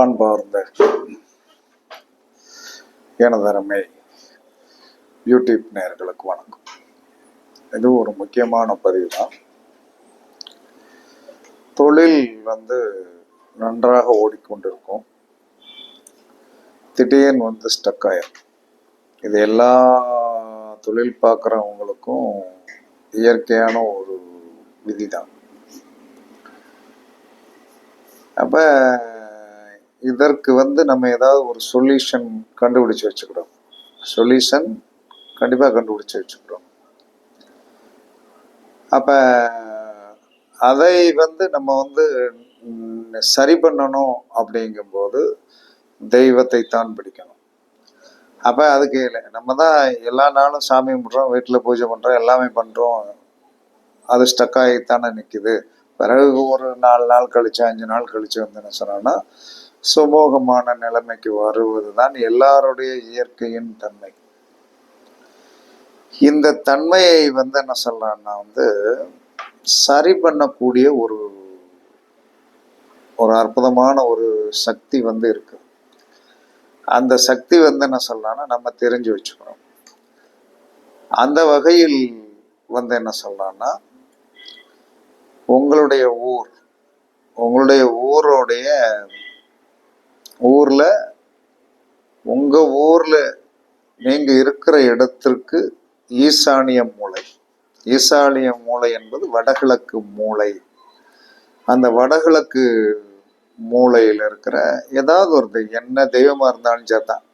அன்பார்ந்த எனதருமை யூடியூப் நேயர்களுக்கு வணக்கம். இது ஒரு முக்கியமான பதிவு தான். தொழில் நன்றாக ஓடிக்கொண்டிருக்கும், திடீர்னு ஸ்டக் ஆயிரும். இது எல்லா தொழில் பார்க்குறவங்களுக்கும் இயற்கையான ஒரு விதி தான். அப்போ இதற்கு நம்ம ஏதாவது ஒரு சொல்யூஷன் கண்டுபிடிச்சு வச்சுக்கிறோம். சொல்யூஷன் கண்டிப்பாக கண்டுபிடிச்சு வச்சுக்கிறோம். அப்போ அதை நம்ம சரி பண்ணணும் அப்படிங்கும்போது தெய்வத்தை தான் பிடிக்கணும். அப்போ அதுக்கு நம்ம தான் எல்லா நாளும் சாமி கும்பிட்றோம், வீட்டில் பூஜை பண்ணுறோம், எல்லாமே பண்ணுறோம், அது ஸ்டக் ஆகித்தானே நிற்கிது. பிறகு ஒரு 4 நாள் கழிச்சு 5 நாள் கழிச்சு என்ன சொன்னோன்னா சுமூகமான நிலைமைக்கு வருவது தான் எல்லாருடைய இயற்கையின் தன்மை. இந்த தன்மையை என்ன சொல்றான்னா சரி பண்ணக்கூடிய ஒரு அற்புதமான ஒரு சக்தி இருக்கு. அந்த சக்தி என்ன சொல்லலாம்னா நம்ம தெரிஞ்சு வச்சுக்கணும். அந்த வகையில் என்ன சொல்லலாம்னா உங்களுடைய உங்க ஊர்ல நீங்க இருக்கிற இடத்திற்கு ஈசானிய மூலை என்பது வடகிழக்கு மூலை. அந்த வடகிழக்கு மூலையில் இருக்கிற ஏதாவது ஒரு என்ன தெய்வமா இருந்தாலும் சரிதான்,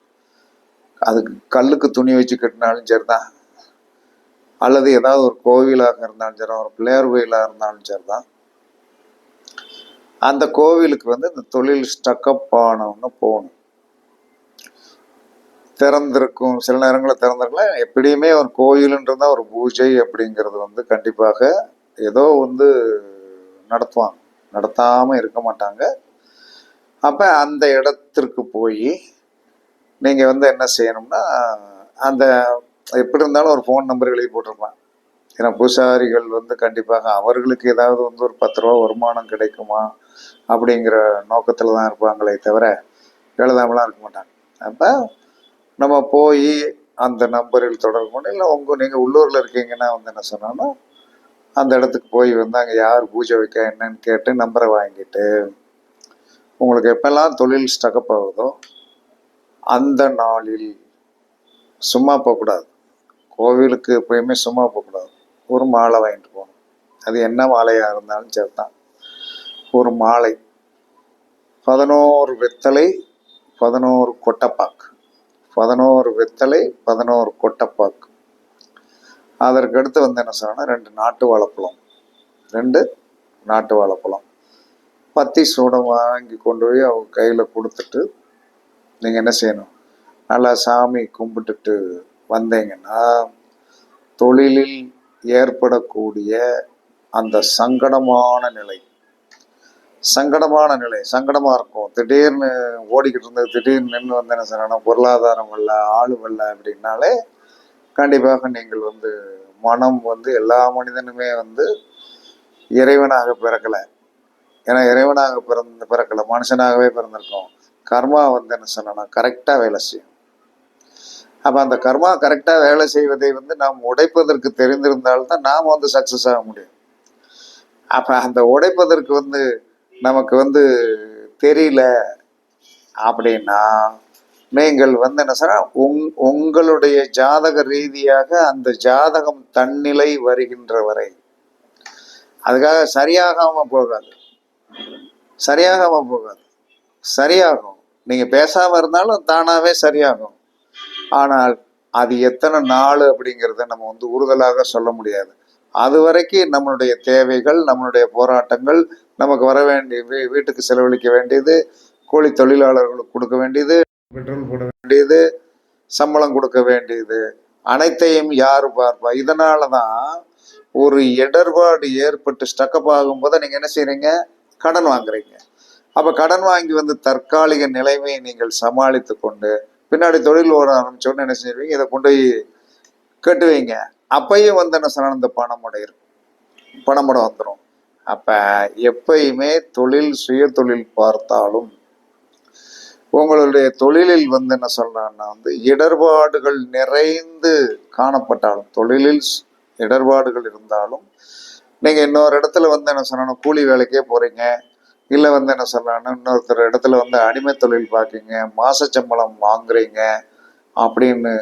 அதுக்கு கல்லுக்கு துணி வச்சு கட்டினாலும் சரிதான், அல்லது ஏதாவது ஒரு கோவிலாக இருந்தாலும் சரி, ஒரு பிள்ளையார் கோயிலாக இருந்தாலும் சரிதான், அந்த கோவிலுக்கு இந்த தொழில் ஸ்டக்கப் ஆனவங்க போகணும். திறந்திருக்கும், சில நேரங்களில் திறந்திருக்கலாம். எப்படியுமே ஒரு கோயிலுன்றதா ஒரு பூஜை அப்படிங்கிறது கண்டிப்பாக ஏதோ நடத்துவாங்க, நடத்தாமல் இருக்க மாட்டாங்க. அப்போ அந்த இடத்திற்கு போய் நீங்கள் என்ன செய்யணும்னா, அந்த எப்படி இருந்தாலும் ஒரு ஃபோன் நம்பர் எழுதி போட்டிருப்பாங்க. ஏன்னா பூசாரிகள் கண்டிப்பாக அவர்களுக்கு ஏதாவது ஒரு 10 ரூபா வருமானம் கிடைக்குமா அப்படிங்கிற நோக்கத்தில் தான் இருப்பாங்களே தவிர எழுதாமலாம் இருக்க மாட்டாங்க. அப்போ நம்ம போய் அந்த நம்பரில் தொடர்பு பண்ணி, இல்லை நீங்கள் உள்ளூரில் இருக்கீங்கன்னா என்ன சொன்னாலும் அந்த இடத்துக்கு போய் அங்கே யார் பூஜை வைக்க என்னன்னு கேட்டு நம்பரை வாங்கிட்டு உங்களுக்கு எப்பெல்லாம் தொழில் ஸ்டக்கப் ஆகுதோ அந்த நாளில் சும்மா போகக்கூடாது. கோவிலுக்கு எப்பயுமே சும்மா போகக்கூடாது. ஒரு மாலை வாங்கிட்டு போகணும். அது என்ன மாலையாக இருந்தாலும் சரிதான். ஒரு மாலை 11 வெத்தலை 11 கொட்டைப்பாக்கு, 11 வெத்தலை 11 கொட்டைப்பாக்கு. அதற்கு அடுத்து என்ன சொன்னா 2 நாட்டு வாழைப்பழம், பத்தி சூடம் வாங்கி கொண்டு போய் அவங்க கையில் கொடுத்துட்டு நீங்கள் என்ன செய்யணும், நல்லா சாமி கும்பிட்டுட்டு வந்தீங்கன்னா தொழிலில் ஏற்படக்கூடிய அந்த சங்கடமான நிலை சங்கடமாக இருக்கும். திடீர்னு ஓடிக்கிட்டு இருந்தது திடீர்னு நின்று என்ன சொல்லணும், பொருளாதாரம் வரல, ஆளு வரல அப்படின்னாலே கண்டிப்பாக நீங்கள் மனம் எல்லா மனிதனுமே இறைவனாக பிறக்கலை. ஏன்னா இறைவனாக பிறக்கலை, மனுஷனாகவே பிறந்திருக்கோம். கர்மா என்ன சொன்னா கரெக்டாக வேலை செய்யும். அப்போ அந்த கர்மா கரெக்டாக வேலை செய்வதை நாம் உடைப்பதற்கு தெரிந்திருந்தால்தான் நாம் சக்ஸஸ் ஆக முடியும். அப்போ அந்த உடைப்பதற்கு நமக்கு தெரியல அப்படின்னா நீங்கள் என்ன சொன்னா உங்களுடைய ஜாதக ரீதியாக அந்த ஜாதகம் தன்னிலை வருகின்ற வரை அதுக்காக சரியாகாம போகாது. சரியாகும். நீங்க பேசாம இருந்தாலும் தானாவே சரியாகும். ஆனால் அது எத்தனை நாள் அப்படிங்கிறத நம்ம உறுதலாக சொல்ல முடியாது. அது வரைக்கும் நம்மளுடைய தேவைகள், நம்மளுடைய போராட்டங்கள், நமக்கு வர வேண்டிய வீட்டுக்கு செலவழிக்க வேண்டியது, கூலி தொழிலாளர்களுக்கு கொடுக்க வேண்டியது, பெட்ரோல் போட வேண்டியது, சம்பளம் கொடுக்க வேண்டியது, அனைத்தையும் யாரு பார்ப்பா? இதனால தான் ஒரு இடர்பாடு ஏற்பட்டு ஸ்டக்கப் ஆகும்போது நீங்கள் என்ன செய்கிறீங்க, கடன் வாங்குறீங்க. அப்போ கடன் வாங்கி தற்காலிக நிலைமையை நீங்கள் சமாளித்து கொண்டு பின்னாடி தொழில் ஓட ஆரம்பிச்சோன்னு என்ன செய்வீங்க, இதை கொண்டு போய் கட்டுவீங்க. அப்பையும் என்ன சொன்னால் இந்த பணமுட வந்துடும். அப்போ எப்பயுமே சுய தொழில் பார்த்தாலும் உங்களுடைய தொழிலில் வந்து என்ன சொல்றான்னா வந்து இடர்பாடுகள் நிறைந்து காணப்பட்டாலும், தொழிலில் இடர்பாடுகள் இருந்தாலும், நீங்க இன்னொரு இடத்துல வந்து என்ன சொல்லணும், கூலி வேலைக்கே போறீங்க, இல்லை வந்து என்ன சொல்லணும், இன்னொருத்தர் இடத்துல வந்து அடிமை தொழில் பார்க்கீங்க, மாச சம்பளம் வாங்குறீங்க அப்படின்னு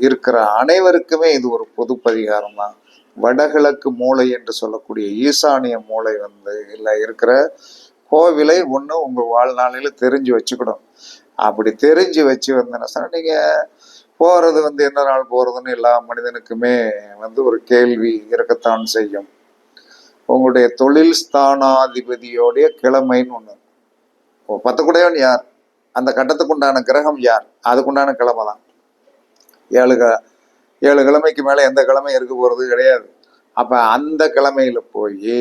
இருக்கிற அனைவருக்குமே இது ஒரு பொது பரிகாரம் தான். வடகிழக்கு மூலை என்று சொல்லக்கூடிய ஈசானிய மூலை வந்து இல்லை இருக்கிற கோவிலை ஒன்று உங்கள் வாழ்நாளில் தெரிஞ்சு வச்சுக்கணும். அப்படி தெரிஞ்சு வச்சு வந்து என்ன சொன்னால், நீங்கள் போகிறது வந்து என்ன நாள் போகிறதுன்னு எல்லா மனிதனுக்குமே வந்து ஒரு கேள்வி இருக்கத்தான் செய்யும். உங்களுடைய தொழில் ஸ்தானாதிபதியோடைய கிழமைன்னு ஒன்று, 10 குடையவன் யார், அந்த கட்டத்துக்கு உண்டான கிரகம் யார், அதுக்குண்டான கிழமை தான். 7 கிழமைக்கு மேலே எந்த கிழமை இருக்க போகிறது கிடையாது. அப்போ அந்த கிழமையில போய்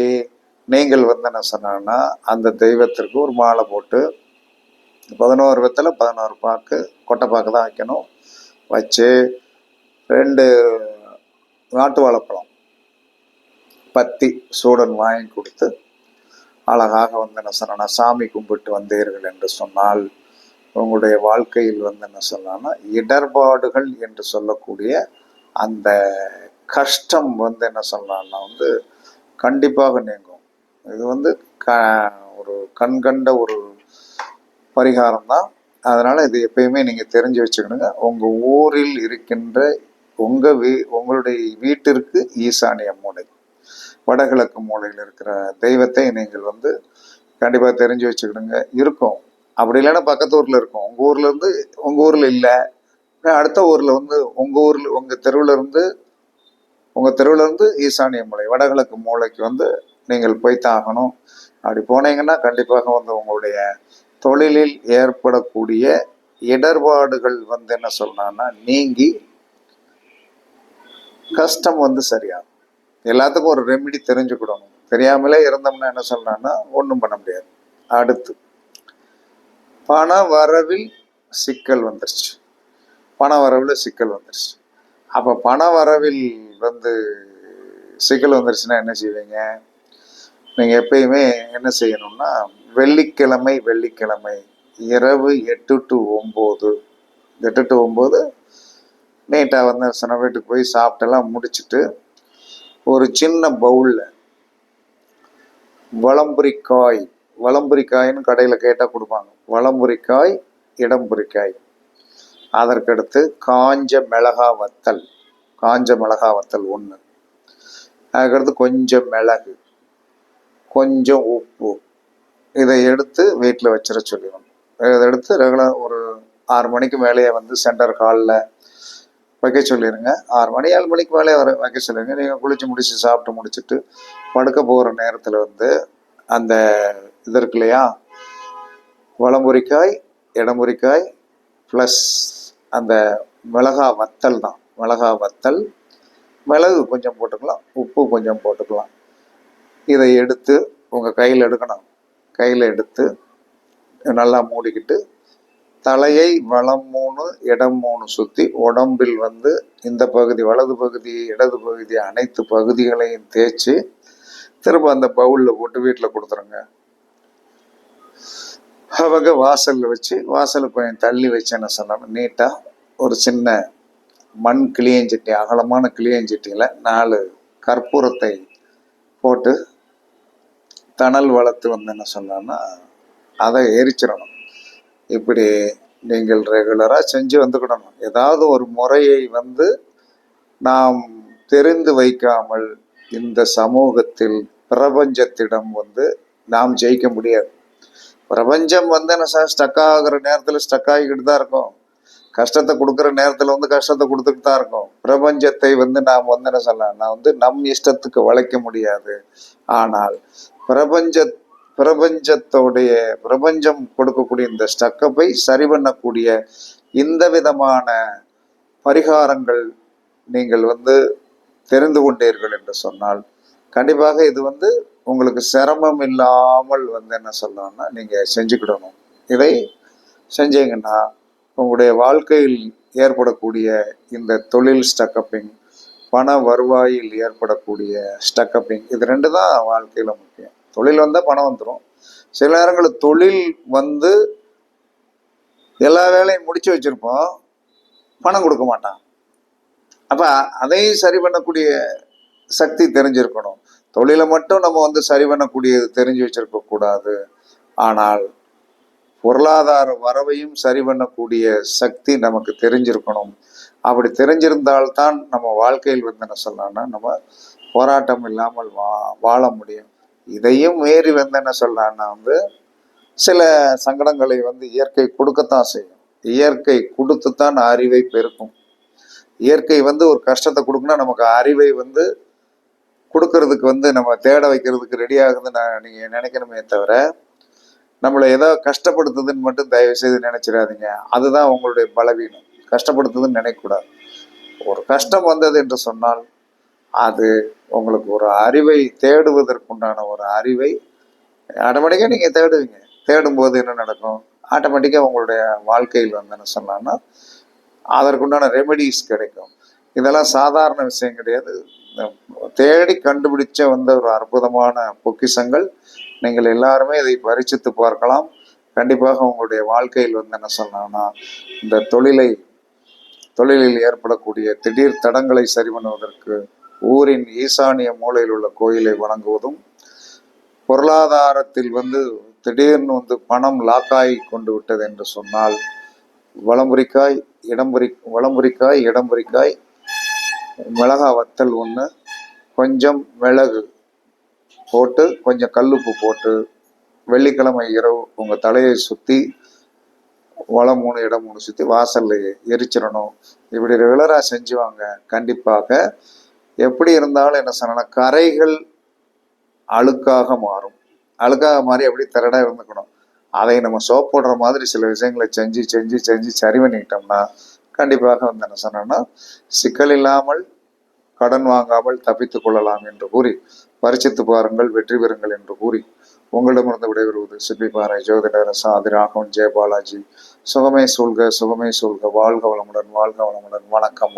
நீங்கள் வந்து என்ன சொன்னா, அந்த தெய்வத்திற்கு ஒரு மாலை போட்டு 11 வெத்தலை 11 பாக்கு, கொட்டைப்பாக்கு தான் வைக்கணும், வச்சு 2 நாட்டு வாழைப்பழம் பத்தி சூடன் வாங்கி கொடுத்து அழகாக வந்து என்ன சொன்னா, சாமி கும்பிட்டு வந்தீர்கள் என்று சொன்னால் உங்களுடைய வாழ்க்கையில் வந்து என்ன சொன்னா, இடர்பாடுகள் என்று சொல்லக்கூடிய அந்த கஷ்டம் வந்து என்ன சொல்லலாம்னா வந்து கண்டிப்பாக நீங்கும். இது வந்து ஒரு கண்கண்ட ஒரு பரிகாரம் தான். அதனால இது எப்பயுமே நீங்க தெரிஞ்சு வச்சுக்கணுங்க. உங்க ஊரில் இருக்கின்ற உங்களுடைய வீட்டிற்கு ஈசானிய மூலை, வடகிழக்கு மூலையில் இருக்கிற தெய்வத்தை நீங்கள் வந்து கண்டிப்பாக தெரிஞ்சு வச்சுக்கணுங்க. இருக்கும், அப்படி இல்லைன்னா பக்கத்து ஊரில் இருக்கும். உங்கள் ஊரில் இல்லை, அடுத்த ஊரில் வந்து உங்கள் தெருவில் இருந்து ஈசானிய மூலை, வடகிழக்கு மூலைக்கு வந்து நீங்கள் போய்த்தான் ஆகணும். அப்படி போனீங்கன்னா கண்டிப்பாக வந்து உங்களுடைய தொழிலில் ஏற்படக்கூடிய இடர்பாடுகள் வந்து என்ன சொல்லணும்னா நீங்கி கஷ்டம் வந்து சரியாகும். எல்லாத்துக்கும் ஒரு ரெமிடி தெரிஞ்சுக்கிடணும். தெரியாமலே இருந்தோம்னா என்ன சொல்லணும்னா ஒன்றும் பண்ண முடியாது. அடுத்து பண வரவில் சிக்கல் வந்துருச்சு. அப்போ பண வரவில் வந்து சிக்கல் வந்துருச்சுன்னா என்ன செய்வீங்க? நீங்கள் எப்பயுமே என்ன செய்யணும்னா, வெள்ளிக்கிழமை இரவு 8 to 9 நீட்டாக வந்து சில வீட்டுக்கு போய் சாப்பிட்டெல்லாம் முடிச்சுட்டு ஒரு சின்ன பவுலில் வளம்புரிக்காயின்னு கடையில் கேட்டால் கொடுப்பாங்க. வளம்புரிக்காய், இடம்புரிக்காய், அதற்கடுத்து காஞ்ச மிளகா வத்தல் 1, அதுக்கடுத்து கொஞ்சம் மிளகு, கொஞ்சம் உப்பு, இதை எடுத்து வீட்டில் வச்சிட சொல்லிடணும். இதை எடுத்து ரெகுலர் ஒரு 6 மணிக்கு மேலேயே வந்து சென்டர் ஹாலில் வைக்க சொல்லிடுங்க. 6 மணி 7 மணிக்கு மேலே வைக்க சொல்லிடுங்க. நீங்கள் குளிச்சு முடிச்சு சாப்பிட்டு முடிச்சுட்டு படுக்க போகிற நேரத்தில் வந்து அந்த இது இருக்கு இல்லையா, வலம்புரிக்காய், இடம்புரிக்காய் ப்ளஸ் அந்த மிளகா வத்தல் தான். மிளகு கொஞ்சம் போட்டுக்கலாம், உப்பு கொஞ்சம் போட்டுக்கலாம். இதை எடுத்து உங்கள் கையில் எடுக்கணும். கையில் எடுத்து நல்லா மூடிக்கிட்டு தலையை வலம் 3 இடம் 3 சுற்றி உடம்பில் வந்து இந்த பகுதி, வலது பகுதி இடது பகுதி அனைத்து பகுதிகளையும் தேய்ச்சி திரும்ப அந்த பவுலில் போட்டு வீட்டில் கொடுத்துருங்க. அவங்க வாசலில் வச்சு, வாசலுக்கு கொஞ்சம் தள்ளி வச்சு என்ன சொன்னாலும் நீட்டாக ஒரு சின்ன மண் கிளியஞ்சட்டி, அகலமான கிளியஞ்சட்டியில் 4 கற்பூரத்தை போட்டு தணல் வளர்த்து வந்து என்ன சொன்னான்னா அதை எரிச்சிடணும். இப்படி நீங்கள் ரெகுலராக செஞ்சு வந்துக்கிடணும். ஏதாவது ஒரு முறையை வந்து நாம் தெரிந்து வைக்காமல் இந்த சமூகத்தில் பிரபஞ்சத்திடம் வந்து நாம் ஜெயிக்க முடியாது. பிரபஞ்சம் வந்து என்ன சார், ஸ்டக் ஆகிற நேரத்தில் ஸ்டக் ஆகிக்கிட்டு தான் இருக்கும். கஷ்டத்தை கொடுக்குற நேரத்தில் வந்து கஷ்டத்தை கொடுத்துக்கிட்டு தான் இருக்கும். பிரபஞ்சத்தை வந்து நாம் வந்து என்ன சொல்லலாம், நான் வந்து நம் இஷ்டத்துக்கு வளைக்க முடியாது. ஆனால் பிரபஞ்சம் கொடுக்கக்கூடிய இந்த ஸ்டக்கப்பை சரி பண்ணக்கூடிய இந்த விதமான பரிகாரங்கள் நீங்கள் வந்து தெரிந்து கொண்டீர்கள் என்று சொன்னால் கண்டிப்பாக இது வந்து உங்களுக்கு சிரமம் இல்லாமல் வந்து என்ன சொல்லணும்னா நீங்கள் செஞ்சுக்கிடணும். இதை செஞ்சீங்கன்னா உங்களுடைய வாழ்க்கையில் ஏற்படக்கூடிய இந்த தொழில் ஸ்டக்கப்பிங், பண வருவாயில் ஏற்படக்கூடிய ஸ்டக்கப்பிங், இது 2 தான் வாழ்க்கையில் முக்கியம். தொழில் வந்தால் பணம் வந்துடும். சில நேரங்களில் தொழில் வந்து எல்லா வேலையும் முடிச்சு வச்சிருப்போம், பணம் கொடுக்க மாட்டான். அப்ப அதையும் சரி பண்ணக்கூடிய சக்தி தெரிஞ்சிருக்கணும். தொழிலை மட்டும் நம்ம வந்து சரி பண்ணக்கூடியது தெரிஞ்சு வச்சிருக்க கூடாது. ஆனால் பொருளாதார வரவையும் சரி பண்ணக்கூடிய சக்தி நமக்கு தெரிஞ்சிருக்கணும். அப்படி தெரிஞ்சிருந்தால்தான் நம்ம வாழ்க்கையில் வந்து என்ன சொல்லலாம்னா நம்ம போராட்டம் இல்லாமல் வாழ முடியும். இதையும் மீறி வந்து என்ன சொல்லலாம்னா வந்து சில சங்கடங்களை வந்து இயற்கை கொடுக்கத்தான் செய்யும். இயற்கை கொடுத்துத்தான் அறிவை பெருக்கும். இயற்கை வந்து ஒரு கஷ்டத்தை கொடுக்குன்னா நமக்கு அறிவை வந்து கொடுக்கறதுக்கு வந்து நம்ம தேட வைக்கிறதுக்கு ரெடி ஆகுதுன்னு நீங்க நினைக்கணுமே தவிர, நம்மளை ஏதோ கஷ்டப்படுத்துதுன்னு மட்டும் தயவு செய்து நினைச்சிடாதீங்க. அதுதான் உங்களுடைய பலவீனம். கஷ்டப்படுத்துதுன்னு நினைக்கக்கூடாது. ஒரு கஷ்டம் வந்தது என்று சொன்னால் அது உங்களுக்கு ஒரு அறிவை தேடுவதற்குண்டான ஒரு அறிவை ஆட்டோமேட்டிக்காக நீங்கள் தேடுவீங்க. தேடும்போது என்ன நடக்கும்? ஆட்டோமேட்டிக்காக உங்களுடைய வாழ்க்கையில் வந்து என்ன சொன்னான்னா அதற்குண்டான ரெமெடிஸ் கிடைக்கும். இதெல்லாம் சாதாரண விஷயம் கிடையாது. தேடி கண்டுபிடிச்ச வந்த ஒரு அற்புதமான பொக்கிஷங்கள். நீங்கள் எல்லாருமே இதை பரிசித்து பார்க்கலாம். கண்டிப்பாக உங்களுடைய வாழ்க்கையில் வந்து என்ன சொன்னாங்கன்னா இந்த தொழிலில் ஏற்படக்கூடிய திடீர் தடங்களை சரி பண்ணுவதற்கு ஊரின் ஈசானிய மூலையில் உள்ள கோயிலை வணங்குவதும், பொருளாதாரத்தில் வந்து திடீர்னு வந்து பணம் லாக்காகி கொண்டு விட்டது என்று சொன்னால் வலம்புரிக்காய் இடம்புரிக்காய் மிளகா வத்தல் ஒன்று, கொஞ்சம் மிளகு போட்டு கொஞ்சம் கல்லுப்பு போட்டு வெள்ளிக்கிழமை இரவு உங்கள் தலையை சுற்றி வளம் 3 இடம் 3 சுற்றி வாசல்ல எரிச்சிடணும். இப்படி ரெகுலராக செஞ்சுவாங்க. கண்டிப்பாக எப்படி இருந்தாலும் என்ன சொன்னா கரைகள் அழுக்காக மாறும். அழுக்காக மாறி எப்படி திரடாக இருந்துக்கணும். அதை நம்ம சோப் போடுற மாதிரி சில விஷயங்களை செஞ்சு சரி பண்ணிக்கிட்டோம்னா கண்டிப்பாக வந்து என்ன சொன்னோம்னா சிக்கல் இல்லாமல் கடன் வாங்காமல் தப்பித்துக் கொள்ளலாம் என்று கூறி பரிசித்து பாருங்கள், வெற்றி பெறுங்கள் என்று கூறி உங்களிடமிருந்து விடைபெறுவது சிப்பிப்பாறை ஜோதிடர் சாதி ராகவன் ஜெயபாலாஜி. சுகமே சூழ்க, வாழ்க வளமுடன். வணக்கம்.